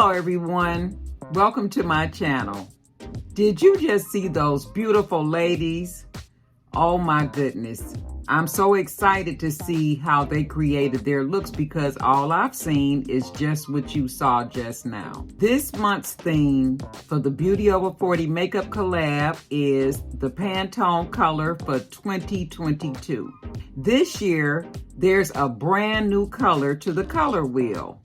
Hello everyone, welcome to my channel. Did you just see those beautiful ladies? Oh my goodness, I'm so excited to see how they created their looks because all I've seen is just what you saw just now. This month's theme for the BeautyOver40 makeup collab is the Pantone color for 2022. This year, there's a brand new color to the color wheel.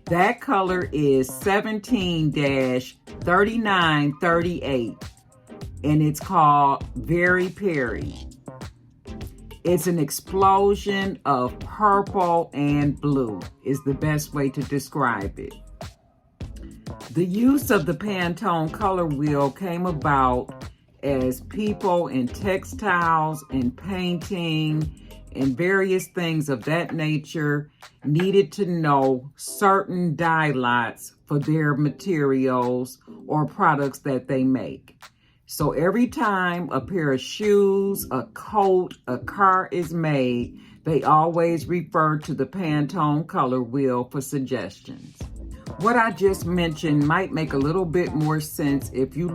That color is 17-3938, and it's called Very Peri. It's an explosion of purple and blue, is the best way to describe it. The use of the Pantone color wheel came about as people in textiles and painting and various things of that nature needed to know certain dye lots for their materials or products that they make. So every time a pair of shoes, a coat, a car is made, they always refer to the Pantone color wheel for suggestions. What I just mentioned might make a little bit more sense if you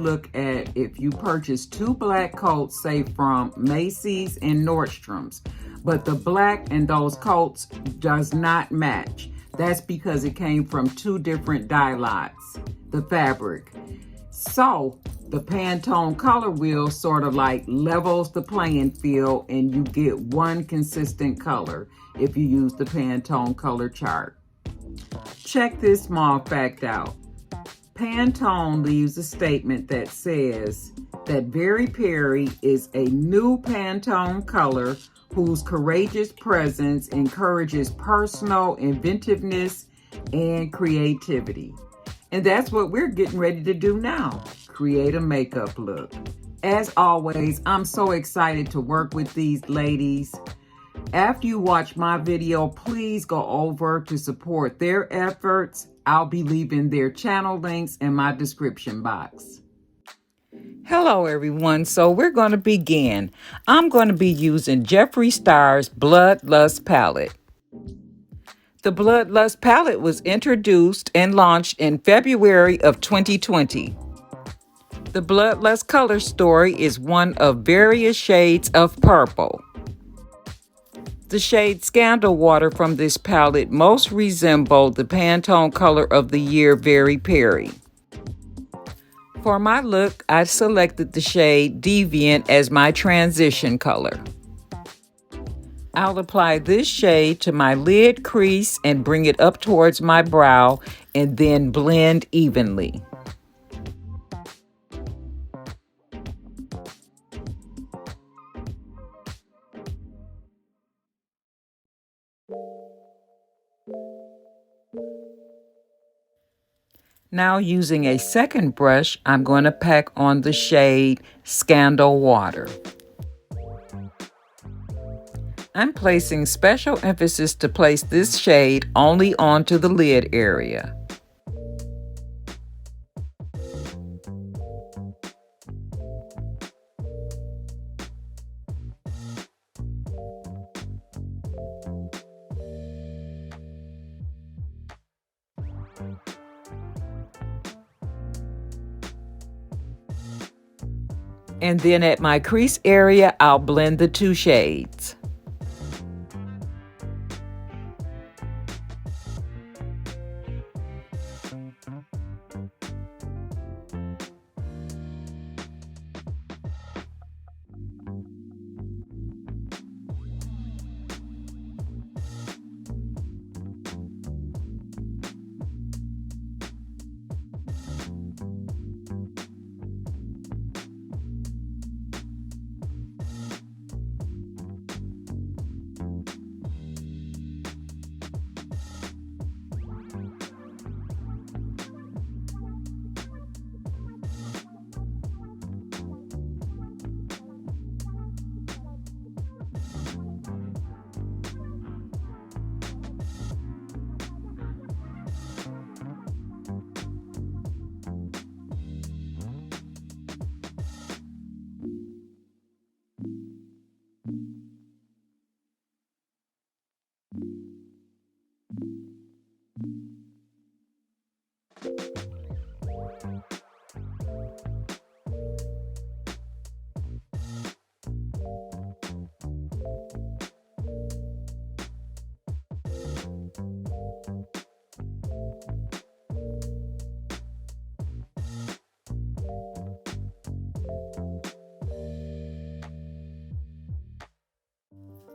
purchase two black coats, say from Macy's and Nordstrom's, but the black in those coats does not match. That's because it came from two different dye lots, the fabric. So the Pantone color wheel sort of like levels the playing field and you get one consistent color if you use the Pantone color chart. Check this small fact out. Pantone leaves a statement that says that Very Peri is a new Pantone color whose courageous presence encourages personal inventiveness and creativity. And that's what we're getting ready to do now, create a makeup look. As always, I'm so excited to work with these ladies. After you watch my video, please go over to support their efforts. I'll be leaving their channel links in my description box. Hello everyone, so we're going to begin. I'm going to be using Jeffree Star's Bloodlust palette. The Bloodlust palette was introduced and launched in February of 2020. The Bloodlust color story is one of various shades of purple. The shade Scandal Water from this palette most resembled the Pantone color of the year Very Peri. For my look, I selected the shade Deviant as my transition color. I'll apply this shade to my lid crease and bring it up towards my brow and then blend evenly. Now using a second brush, I'm going to pack on the shade Scandal Water. I'm placing special emphasis to place this shade only onto the lid area. And then at my crease area, I'll blend the two shades.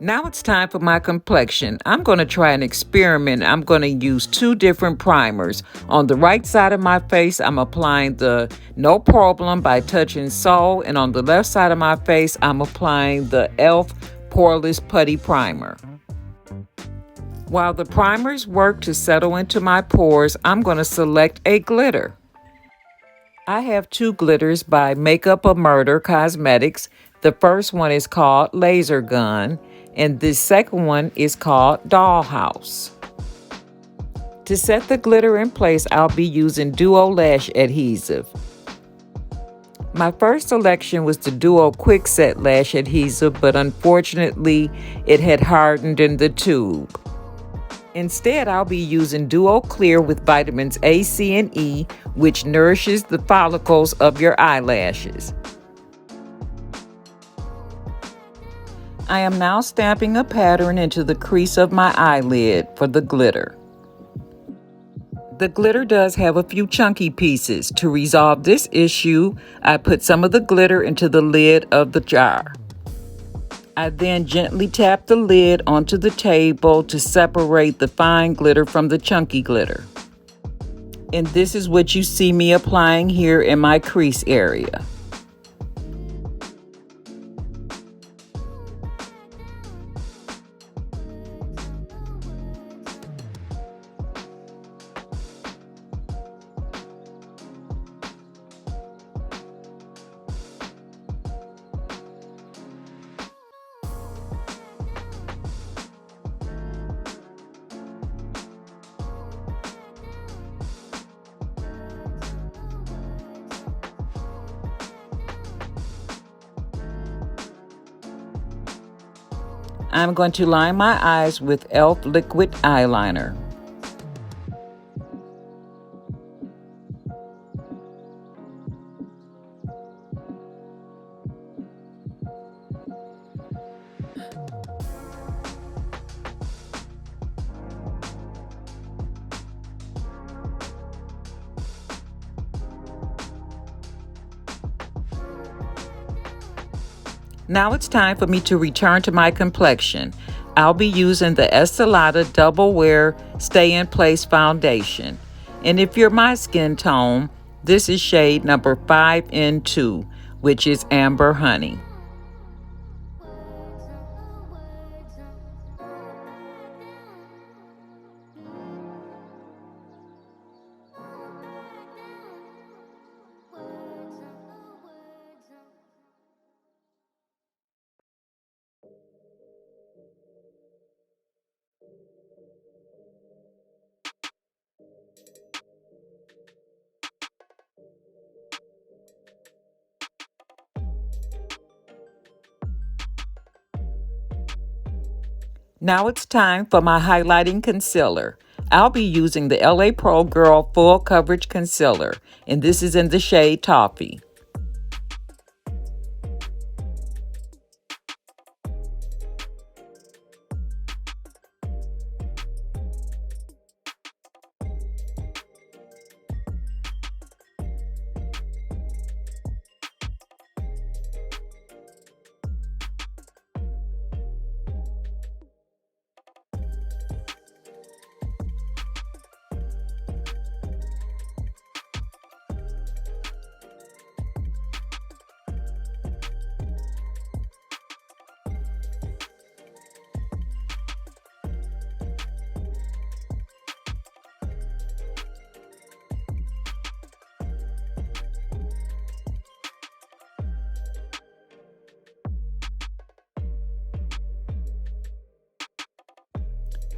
Now it's time for my complexion. I'm going to try an experiment. I'm going to use 2 different primers. On the right side of my face, I'm applying the No Problem by Touch and Soul, and on the left side of my face, I'm applying the e.l.f. Poreless Putty Primer. While the primers work to settle into my pores, I'm going to select a glitter. I have 2 glitters by Makeup of Murder Cosmetics. The first one is called Laser Gun, and the second one is called Dollhouse. To set the glitter in place, I'll be using Duo Lash Adhesive. My first selection was the Duo Quick Set Lash Adhesive, but unfortunately, it had hardened in the tube. Instead, I'll be using Duo Clear with vitamins A, C, and E, which nourishes the follicles of your eyelashes. I am now stamping a pattern into the crease of my eyelid for the glitter. The glitter does have a few chunky pieces. To resolve this issue, I put some of the glitter into the lid of the jar. I then gently tap the lid onto the table to separate the fine glitter from the chunky glitter. And this is what you see me applying here in my crease area. I'm going to line my eyes with e.l.f. liquid eyeliner. Now it's time for me to return to my complexion. I'll be using the Estee Lauder Double Wear Stay in Place Foundation. And if you're my skin tone, this is shade number 5N2, which is Amber Honey. Now it's time for my highlighting concealer. I'll be using the LA Pro Girl Full Coverage Concealer, and this is in the shade Toffee.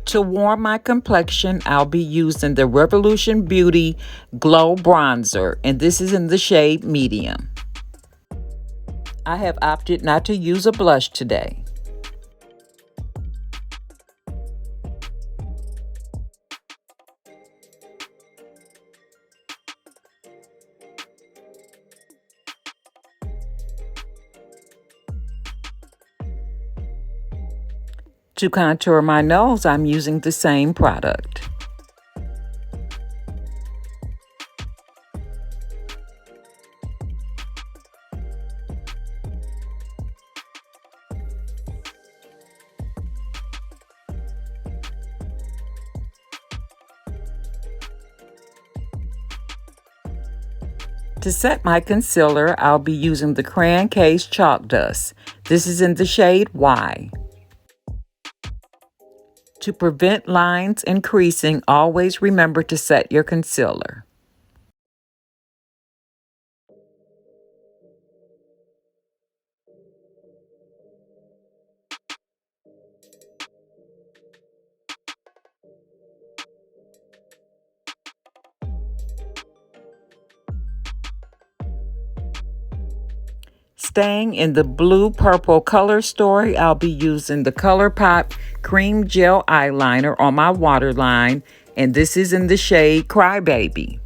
To warm my complexion, I'll be using the Revolution Beauty Glow Bronzer, and this is in the shade Medium. I have opted not to use a blush today. To contour my nose, I'm using the same product. To set my concealer, I'll be using the Crayon Case Chalk Dust. This is in the shade Y. To prevent lines and creasing, always remember to set your concealer. Staying in the blue-purple color story, I'll be using the ColourPop Cream Gel Eyeliner on my waterline, and this is in the shade Crybaby.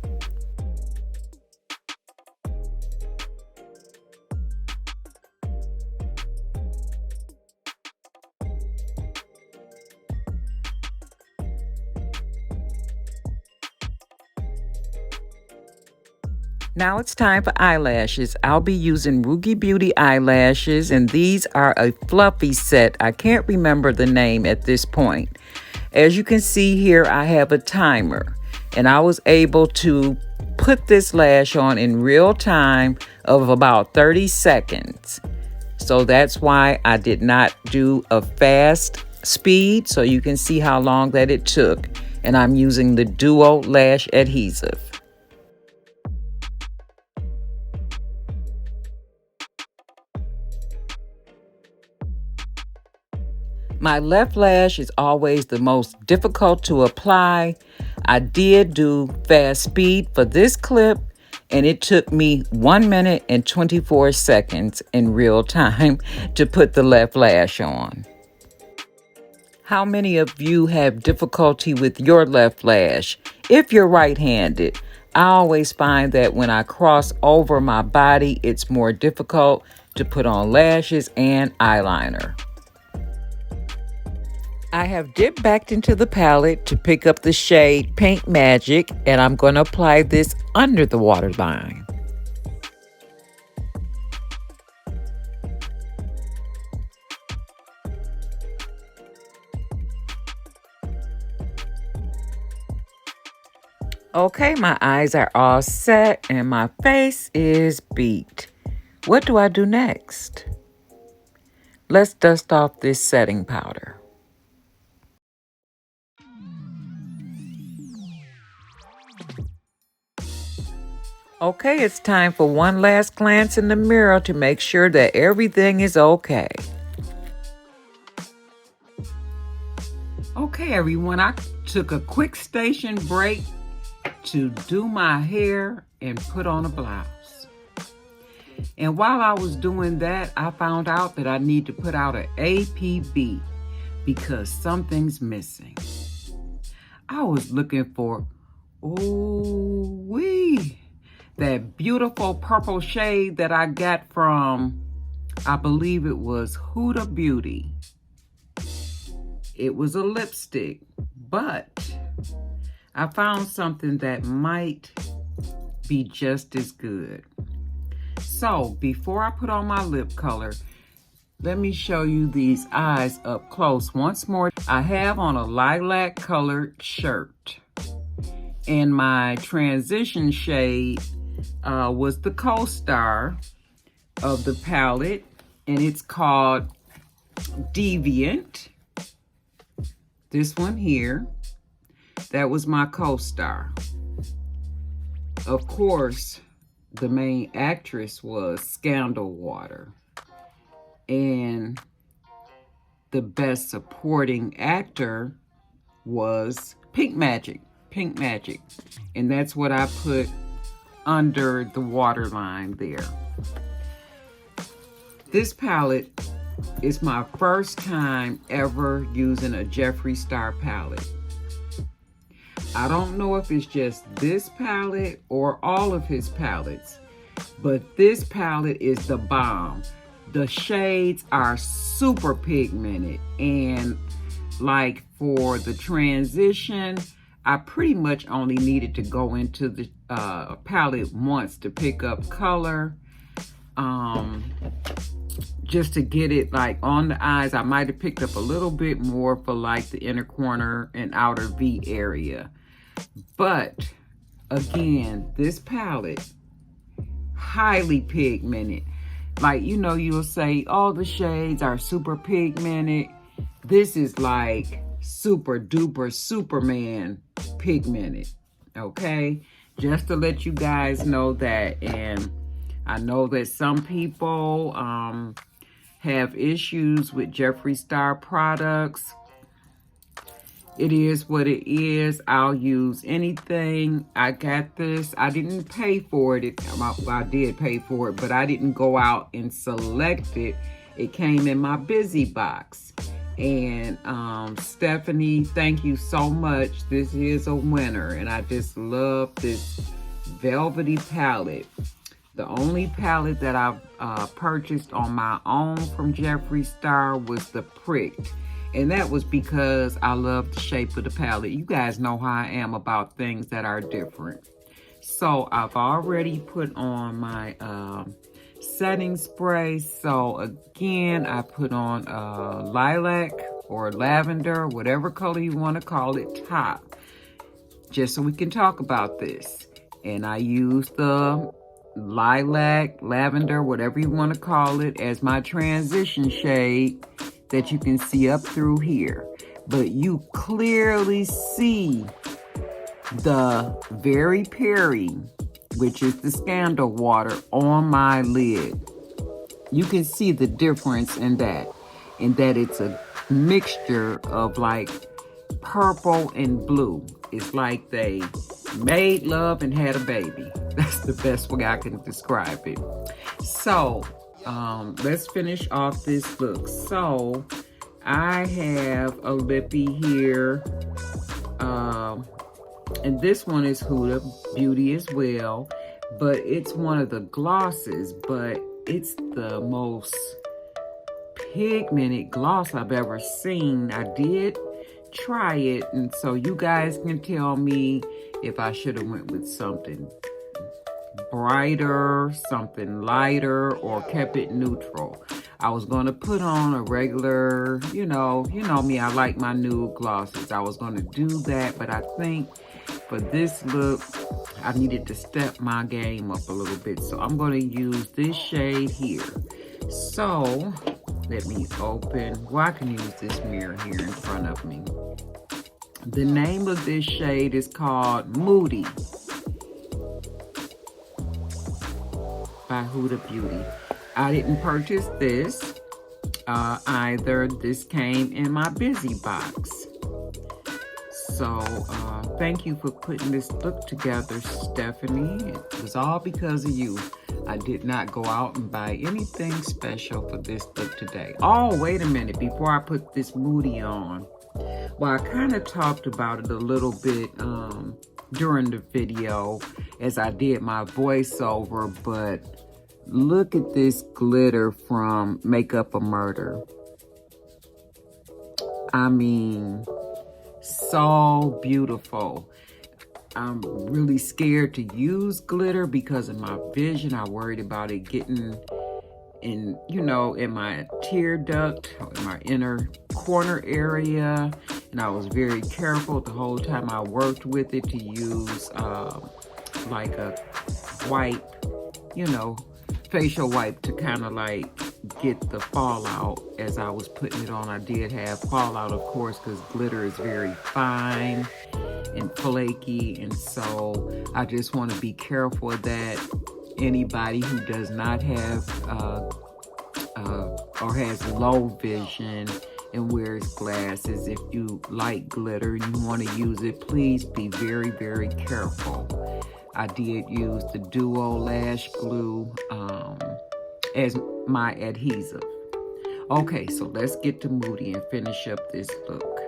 Now it's time for eyelashes. I'll be using Rugi Beauty eyelashes, and these are a fluffy set. I can't remember the name at this point. As you can see here, I have a timer, and I was able to put this lash on in real time of about 30 seconds. So that's why I did not do a fast speed, so you can see how long that it took. And I'm using the Duo Lash Adhesive. My left lash is always the most difficult to apply. I did do fast speed for this clip, and it took me 1 minute and 24 seconds in real time to put the left lash on. How many of you have difficulty with your left lash? If you're right-handed, I always find that when I cross over my body, it's more difficult to put on lashes and eyeliner. I have dipped back into the palette to pick up the shade Paint Magic, and I'm going to apply this under the waterline. Okay, my eyes are all set and my face is beat. What do I do next? Let's dust off this setting powder. Okay, it's time for one last glance in the mirror to make sure that everything is okay. Okay, everyone, I took a quick station break to do my hair and put on a blouse. And while I was doing that, I found out that I need to put out an APB because something's missing. I was looking for, that beautiful purple shade that I got from, I believe it was Huda Beauty. It was a lipstick, but I found something that might be just as good. So before I put on my lip color, let me show you these eyes up close once more. I have on a lilac colored shirt, and my transition shade was the co-star of the palette, and it's called Deviant. This one here, that was my co-star. Of course, the main actress was Scandal Water, and the best supporting actor was Pink Magic, and that's what I put under the waterline there. This palette is my first time ever using a Jeffree Star palette. I don't know if it's just this palette or all of his palettes, but this palette is the bomb. The shades are super pigmented, and like for the transition, I pretty much only needed to go into the palette once to pick up color, just to get it like on the eyes. I might have picked up a little bit more for like the inner corner and outer V area. But again, this palette highly pigmented. Like, you know, you'll say, oh, the shades are super pigmented. This is like super duper Superman pigmented, okay? Just to let you guys know that. And I know that some people have issues with Jeffree Star products. It is what it is. I'll use anything. I got this. I didn't pay for it. I did pay for it, but I didn't go out and select it. It came in my busy box. And Stephanie, thank you so much. This is a winner, and I just love this velvety palette. The only palette that I've purchased on my own from Jeffree Star was the Pricked. And that was because I love the shape of the palette. You guys know how I am about things that are different. So I've already put on my setting spray. So again, I put on lilac or lavender, whatever color you want to call it, top. Just so we can talk about this. And I use the lilac, lavender, whatever you want to call it, as my transition shade that you can see up through here. But you clearly see the Very Peri, which is the Scandal Water, on my lid. You can see the difference in that it's a mixture of like purple and blue. It's like they made love and had a baby. That's the best way I can describe it. So let's finish off this look. So I have a lippy here, and this one is Huda Beauty as well, but it's one of the glosses, but it's the most pigmented gloss I've ever seen. I did try it, and so you guys can tell me if I should have went with something brighter, something lighter, or kept it neutral. I was going to put on a regular, you know me, I like my nude glosses. I was going to do that, but I think for this look, I needed to step my game up a little bit. So I'm going to use this shade here. So let me open, well, I can use this mirror here in front of me. The name of this shade is called Moody by Huda Beauty. I didn't purchase this either. This came in my busy box. So thank you for putting this look together, Stephanie. It was all because of you. I did not go out and buy anything special for this look today. Oh, wait a minute, before I put this Moody on. Well, I kind of talked about it a little bit during the video as I did my voiceover, but look at this glitter from Makeup a Murder. I mean, so beautiful. I'm really scared to use glitter because of my vision. I worried about it getting in, in my tear duct, in my inner corner area. And I was very careful the whole time I worked with it to use like a wipe, facial wipe to kind of like get the fallout as I was putting it on. I did have fallout, of course, because glitter is very fine and flaky, and so I just want to be careful that anybody who does not have or has low vision and wears glasses, if you like glitter and you want to use it, please be very, very careful. I did use the Duo Lash Glue as my adhesive. Okay, so let's get to Moody and finish up this look.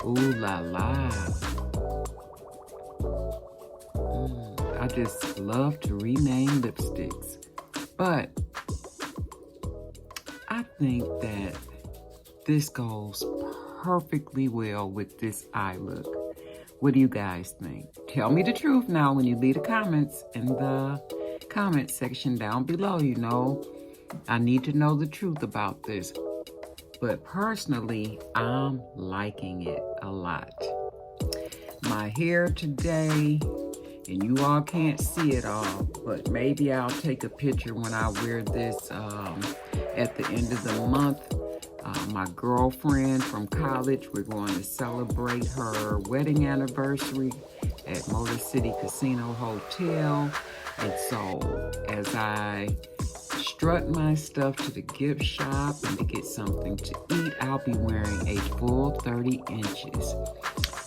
Ooh la la. I just love to rename lipsticks. But I think that this goes perfectly well with this eye look. What do you guys think? Tell me the truth now when you leave the comments in the comment section down below. You know, I need to know the truth about this. But personally, I'm liking it a lot. My hair today, and you all can't see it all, but maybe I'll take a picture when I wear this at the end of the month. My girlfriend from college, we're going to celebrate her wedding anniversary at Motor City Casino Hotel. And so as I strut my stuff to the gift shop and to get something to eat, I'll be wearing a full 30 inches.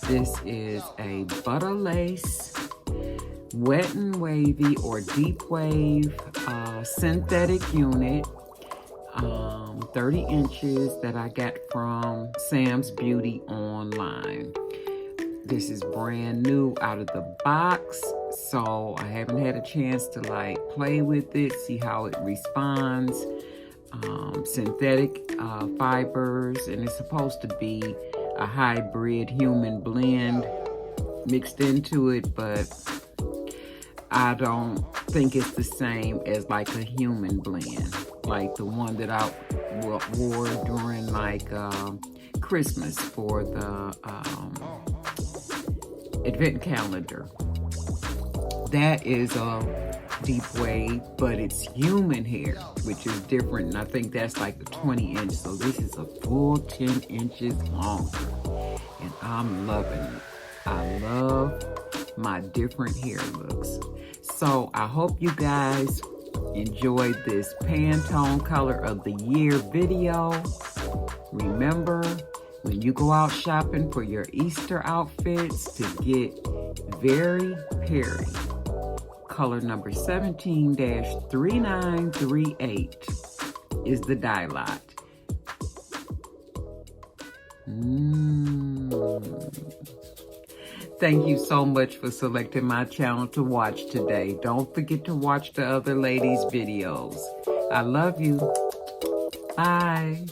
This is a butter lace, wet and wavy or deep wave synthetic unit. 30 inches that I got from Sam's Beauty online. This is brand new out of the box, so I haven't had a chance to like play with it, see how it responds. Synthetic fibers, and it's supposed to be a hybrid human blend mixed into it, but I don't think it's the same as like a human blend, like the one that I wore during like Christmas for the advent calendar. That is a deep wave, but it's human hair, which is different, and I think that's like a 20 inch, so this is a full 10 inches longer, and I'm loving it. I love my different hair looks. So I hope you guys enjoyed this Pantone Color of the Year video. Remember, when you go out shopping for your Easter outfits, to get Very Peri color number 17-3938 is the dye lot. Thank you so much for selecting my channel to watch today. Don't forget to watch the other ladies' videos. I love you. Bye.